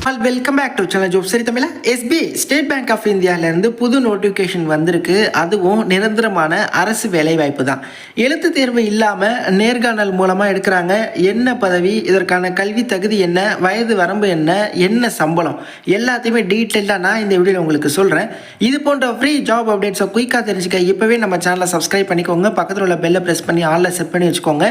Welcome back to channel ஜோப் சரி தமிழா. SBI state bank of இந்தியாவிலேருந்து புது நோட்டிஃபிகேஷன் வந்திருக்கு. அதுவும் நிரந்தரமான அரசு வேலைவாய்ப்பு தான். எழுத்து தேர்வு இல்லாமல் நேர்காணல் மூலமாக எடுக்கிறாங்க. என்ன பதவி, இதற்கான கல்வி தகுதி என்ன, வயது வரம்பு என்ன, என்ன சம்பளம், எல்லாத்தையுமே டீட்டெயிலாக நான் இந்த வீடியோவில் உங்களுக்கு சொல்கிறேன். இது போன்ற ஃப்ரீ ஜாப் அப்டேட்ஸை குயிக்காக தெரிஞ்சுக்க இப்போவே நம்ம சேனலை சப்ஸ்கிரைப் பண்ணிக்கோங்க. பக்கத்தில் உள்ள பெல்லை ப்ரெஸ் பண்ணி ஆளில் செட் பண்ணி வச்சுக்கோங்க.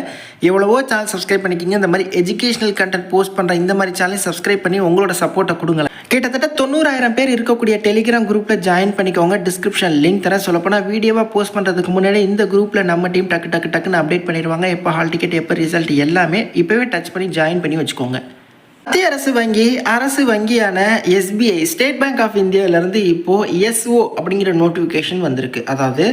எவ்வளவோ சேனல் சப்ஸ்கிரைப் பண்ணிக்கிங்க. இந்த மாதிரி எஜுகேஷனல் கண்டென்ட் போஸ்ட் பண்ணுற இந்த மாதிரி சேனலை சப்ஸ்கிரைப் பண்ணி உங்களோட சப்போர்ட்டை கொடுங்களேன். கிட்டத்தட்ட 90,000 பேர் இருக்கக்கூடிய டெலிகிராம் குரூப்பில் ஜாயின் பண்ணிக்கோங்க. டிஸ்கிரிப்ஷன் லிங்க் தரேன். சொல்லப்போனால் வீடியோவாக போஸ்ட் பண்ணுறதுக்கு முன்னாடி இந்த குரூப்பில் நம்ம டீம் டக்குன்னு அப்டேட் பண்ணிடுவாங்க. எப்போ ஹால் டிக்கெட், எப்போ ரிசல்ட் எல்லாமே இப்போவே டச் பண்ணி ஜாயின் பண்ணி வச்சுக்கோங்க. மத்திய அரசு வங்கியான எஸ்பிஐ ஸ்டேட் பேங்க் ஆஃப் இந்தியாவிலேருந்து இப்போது எஸ்ஓ அப்படிங்கிற நோட்டிஃபிகேஷன் வந்திருக்கு. அதாவது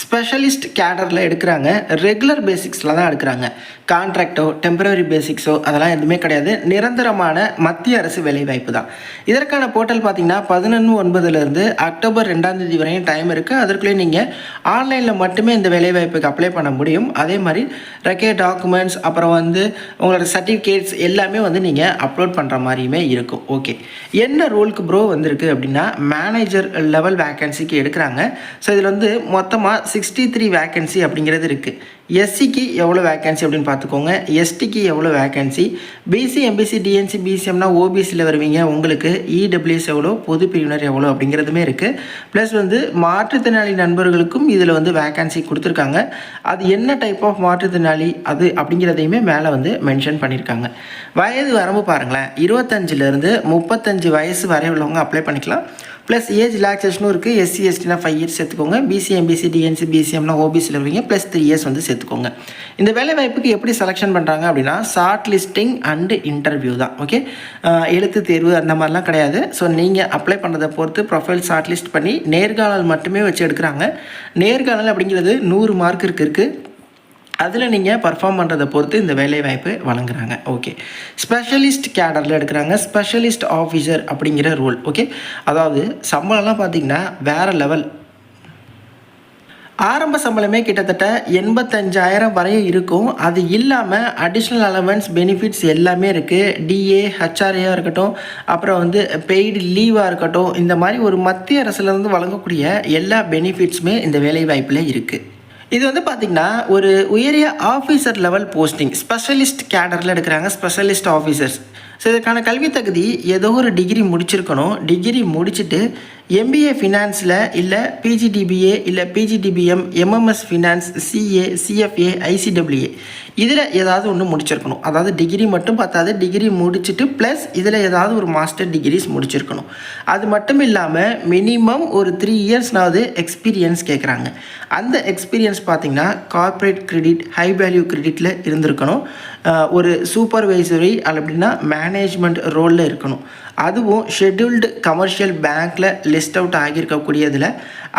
ஸ்பெஷலிஸ்ட் கேடரில் எடுக்கிறாங்க. ரெகுலர் பேசிக்ஸில் தான் எடுக்கிறாங்க. கான்ட்ராக்டோ டெம்பரரி பேசிக்ஸோ அதெல்லாம் எதுவுமே கிடையாது. நிரந்தரமான மத்திய அரசு வேலைவாய்ப்பு தான். இதற்கான போர்ட்டல் பார்த்தீங்கன்னா 11/9 அக்டோபர் 2 வரையும் டைம் இருக்குது. அதற்குள்ளே நீங்கள் ஆன்லைனில் மட்டுமே இந்த வேலைவாய்ப்புக்கு அப்ளை பண்ண முடியும். அதே மாதிரி ரெக்கே டாக்குமெண்ட்ஸ், அப்புறம் உங்களோட சர்டிஃபிகேட்ஸ் எல்லாமே நீங்கள் அப்லோட் பண்ணுற மாதிரியுமே இருக்கும். ஓகே, என்ன ரோலுக்கு ப்ரோ வந்திருக்கு அப்படின்னா மேனேஜர் லெவல் வேக்கன்சிக்கு எடுக்கிறாங்க. ஸோ இதில் மொத்தமாக 63 வேக்கன்சி அப்படிங்கிறது இருக்குது. எஸ்சிக்கு எவ்வளோ வேக்கன்சி அப்படின்னு பார்த்துக்கோங்க. எஸ்டிக்கு எவ்வளோ வேக்கன்சி, பிசி எம்பிசி டிஎன்சி பிசிஎம்னா ஓபிசியில் வருவீங்க. உங்களுக்கு இடபிள்யூஎஸ் எவ்வளோ, பொது பிரிவினர் எவ்வளோ அப்படிங்கிறதுமே இருக்குது. ப்ளஸ் மாற்றுத்திறனாளி நண்பர்களுக்கும் இதில் வேக்கன்சி கொடுத்துருக்காங்க. அது என்ன டைப் ஆஃப் மாற்றுத்திறனாளி அது அப்படிங்கிறதையுமே மேலே மென்ஷன் பண்ணியிருக்காங்க. வயது வரம்பு பாருங்களேன், 25லேருந்து 35 வயசு வரை உள்ளவங்க அப்ளை பண்ணிக்கலாம். ப்ளஸ் ஏஜ் ரிலாக்ஸேஷனும் இருக்குது. எஸ்சி எஸ்டினா 5 இயர்ஸ் சேர்த்துக்கோங்க. பிசி எம்பிசி டிஎன்சி பிசிஎம்னா ஓபிசியில் வருவீங்க. ப்ளஸ் 3 இயர்ஸ் சேர்த்துக்கோங்க. இந்த வேலை வாய்ப்புக்கு எப்படி செலெக்ஷன் பண்ணுறாங்க அப்படின்னா ஷார்ட் லிஸ்டிங் அண்டு இன்டர்வியூ தான். ஓகே, எழுத்து தேர்வு அந்த மாதிரிலாம் கிடையாது. ஸோ நீங்கள் அப்ளை பண்ணுறதை பொறுத்து ப்ரொஃபைல் ஷார்ட் லிஸ்ட் பண்ணி நேர்காணல் மட்டுமே வச்சு எடுக்கிறாங்க. நேர்காணல் அப்படிங்கிறது 100 மார்க் இருக்குது. அதில் நீங்கள் பர்ஃபார்ம் பண்ணுறதை பொறுத்து இந்த வேலைவாய்ப்பு வழங்குறாங்க. ஓகே, ஸ்பெஷலிஸ்ட் கேடரில் எடுக்கிறாங்க. ஸ்பெஷலிஸ்ட் ஆஃபீஸர் அப்படிங்கிற ரோல். ஓகே, அதாவது சம்பளம்லாம் பார்த்திங்கன்னா வேறு லெவல். ஆரம்ப சம்பளமே கிட்டத்தட்ட 85,000 வரையும் இருக்கும். அது இல்லாமல் அடிஷ்னல் அலவன்ஸ் பெனிஃபிட்ஸ் எல்லாமே இருக்குது. டிஏ ஹெச்ஆர்ஏயாக இருக்கட்டும், அப்புறம் பெய்டு லீவாக இருக்கட்டும், இந்த மாதிரி ஒரு மத்திய அரசுலேருந்து வழங்கக்கூடிய எல்லா பெனிஃபிட்ஸுமே இந்த வேலைவாய்ப்பில் இருக்குது. இது பார்த்திங்கன்னா ஒரு உயரிய ஆஃபீஸர் லெவல் போஸ்டிங். ஸ்பெஷலிஸ்ட் கேடரில் எடுக்கிறாங்க. Specialist officers. ஸோ இதற்கான கல்வி தகுதி ஏதோ ஒரு டிகிரி முடிச்சிருக்கணும். டிகிரி முடிச்சுட்டு எம்பிஏ ஃபினான்ஸில் இல்லை பிஜிடிபிஏ இல்லை PGDBM, MMS finance, CA, CFA, ICWA இதில் ஏதாவது ஒன்று முடிச்சிருக்கணும். அதாவது டிகிரி மட்டும் பார்த்தாது, டிகிரி முடிச்சுட்டு ப்ளஸ் இதில் ஏதாவது ஒரு மாஸ்டர் டிகிரிஸ் முடிச்சிருக்கணும். அது மட்டும் இல்லாமல் மினிமம் ஒரு 3 இயர்ஸ்னாவது எக்ஸ்பீரியன்ஸ் கேட்குறாங்க. அந்த எக்ஸ்பீரியன்ஸ் பார்த்திங்கன்னா கார்ப்பரேட் கிரெடிட், ஹை வேல்யூ கிரெடிட்டில் இருந்திருக்கணும். ஒரு சூப்பர்வைசரி அப்படின்னா மேனேஜ்மெண்ட் ரோலில் இருக்கணும். அதுவும் ஷெட்யூல்டு கமர்ஷியல் பேங்க்கில் லிஸ்ட் அவுட் ஆகியிருக்கக்கூடியதில்.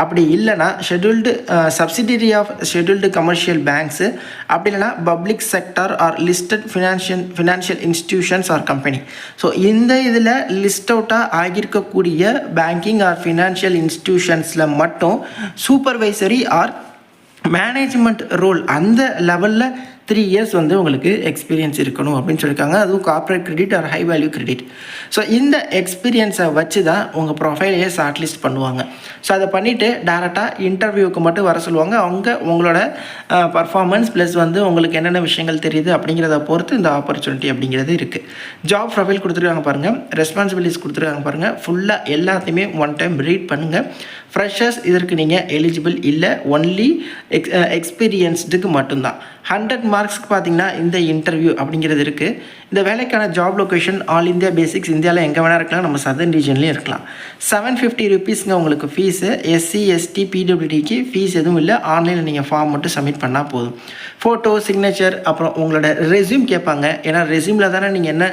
அப்படி இல்லைனா scheduled subsidiary of scheduled commercial banks, அப்படி இல்லைனா public sector or listed financial institutions or company. So இந்த இதில் லிஸ்ட் அவுட்டாக ஆகியிருக்கக்கூடிய பேங்கிங் ஆர் ஃபினான்ஷியல் இன்ஸ்டிடியூஷன்ஸில் மட்டும் சூப்பர்வைசரி ஆர் மேனேஜ்மெண்ட் ரோல் அந்த லெவலில் 3 இயர்ஸ் உங்களுக்கு எக்ஸ்பீரியன்ஸ் இருக்கணும் அப்படின்னு சொல்லியிருக்காங்க. அதுவும் corporate credit R high value credit. So இந்த எக்ஸ்பீரியன்ஸை வச்சு தான் உங்கள் ப்ரொஃபைலையே ஷார்ட் லிஸ்ட் பண்ணுவாங்க. ஸோ அதை பண்ணிவிட்டு டேரெக்டாக இன்டர்வியூக்கு மட்டும் வர சொல்லுவாங்க. அவங்க உங்களோட பர்ஃபார்மன்ஸ் ப்ளஸ் உங்களுக்கு என்னென்ன விஷயங்கள் தெரியுது அப்படிங்கிறத பொறுத்து இந்த ஆப்பர்ச்சுனிட்டி அப்படிங்கிறது இருக்குது. ஜாப் ப்ரொஃபைல் கொடுத்துருக்காங்க பாருங்கள், ரெஸ்பான்சிபிலிட்டிஸ் கொடுத்துருக்காங்க பாருங்கள். ஃபுல்லாக எல்லாத்தையுமே ஒன் டைம் ரீட் பண்ணுங்கள். ஃப்ரெஷர்ஸ் இதற்கு நீங்கள் எலிஜிபிள் இல்லை. ஒன்லி எக்ஸ்பீரியன்ஸ்டுக்கு மட்டும்தான். 100 மார்க்ஸ்க்கு பார்த்தீங்கன்னா இந்த இன்டர்வியூ அப்படிங்கிறது இருக்குது. இந்த வேலைக்கான job location all India basics. இந்தியாவில் எங்கே வேணால் இருக்கலாம், நம்ம சதர்ன் ரீஜன்லேயும் இருக்கலாம். 750 ருபீஸ்ங்க உங்களுக்கு ஃபீஸு. எஸ்சி எஸ்டி பிடபிள்யூடிக்கு ஃபீஸ் எதுவும் இல்லை. ஆன்லைனில் நீங்கள் ஃபார்ம் மட்டும் சப்மிட் பண்ணால் போதும். ஃபோட்டோ, சிக்னேச்சர், அப்புறம் உங்களோட ரெஸ்யூம் கேட்பாங்க. ஏன்னா ரெஸ்யூமில் தானே நீங்கள் என்ன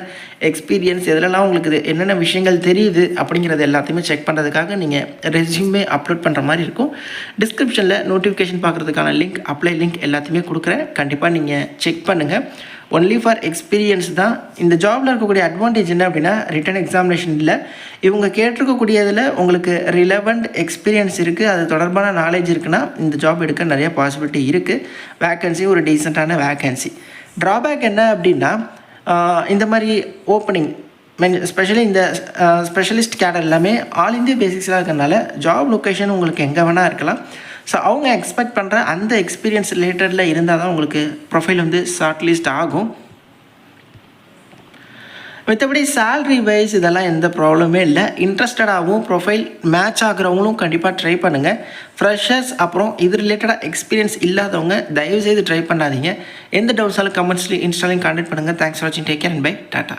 எக்ஸ்பீரியன்ஸ், எதுலலாம் உங்களுக்கு என்னென்ன விஷயங்கள் தெரியுது அப்படிங்கிறது எல்லாத்தையுமே செக் பண்ணுறதுக்காக நீங்கள் ரெஸ்யூமே அப்லோட் பண்ணுற மாதிரி இருக்கும். டிஸ்கிரிப்ஷனில் நோட்டிஃபிகேஷன் பார்க்குறதுக்கான லிங்க், அப்ளை லிங்க் எல்லாத்தையுமே கொடுக்குறேன். கண்டிப்பாக நீங்கள் செக் பண்ணுங்கள். ஒன்லி ஃபார் எக்ஸ்பீரியன்ஸ் தான். இந்த ஜாபில் இருக்கக்கூடிய அட்வான்டேஜ் என்ன அப்படின்னா ரிட்டன் எக்ஸாமினேஷன் இல்லை. இவங்க கேட்டிருக்கக்கூடியதில் உங்களுக்கு ரிலவெண்ட் எக்ஸ்பீரியன்ஸ் இருக்குது, அது தொடர்பான நாலேஜ் இருக்குன்னா இந்த ஜாப் எடுக்க நிறைய பாசிபிலிட்டி இருக்குது. வேக்கன்சி ஒரு டீசெண்டான வேக்கன்சி. ட்ராபேக் என்ன அப்படின்னா இந்த மாதிரி ஓப்பனிங் ஸ்பெஷலி இந்த ஸ்பெஷலிஸ்ட் கேடர் எல்லாமே ஆல் இந்தியா பேசிக்ஸாக இருக்கிறனால ஜாப் லொக்கேஷன் உங்களுக்கு எங்கே வேணால் இருக்கலாம். ஸோ அவங்க எக்ஸ்பெக்ட் பண்ணுற அந்த எக்ஸ்பீரியன்ஸ் ரிலேட்டடில் இருந்தால் தான் உங்களுக்கு ப்ரொஃபைல் வந்து ஷார்ட் லிஸ்ட் ஆகும். மற்றபடி சேல்ரி வைஸ் இதெல்லாம் எந்த ப்ராப்ளமே இல்லை. இன்ட்ரெஸ்டடாகவும் ப்ரொஃபைல் மேட்ச் ஆகிறவங்களும் கண்டிப்பாக ட்ரை பண்ணுங்கள். ஃப்ரெஷர்ஸ் அப்புறம் இது ரிலேட்டடாக எக்ஸ்பீரியன்ஸ் இல்லாதவங்க தயவுசெய்து ட்ரை பண்ணாதீங்க. எந்த டவுட்ஸாலும் கமெண்ட்ஸ்லையும் இன்ஸ்டாலையும் கான்டெக்ட் பண்ணுங்கள். தேங்க்ஸ் ஃபார் வாட்சிங். Take care and bye. Tata.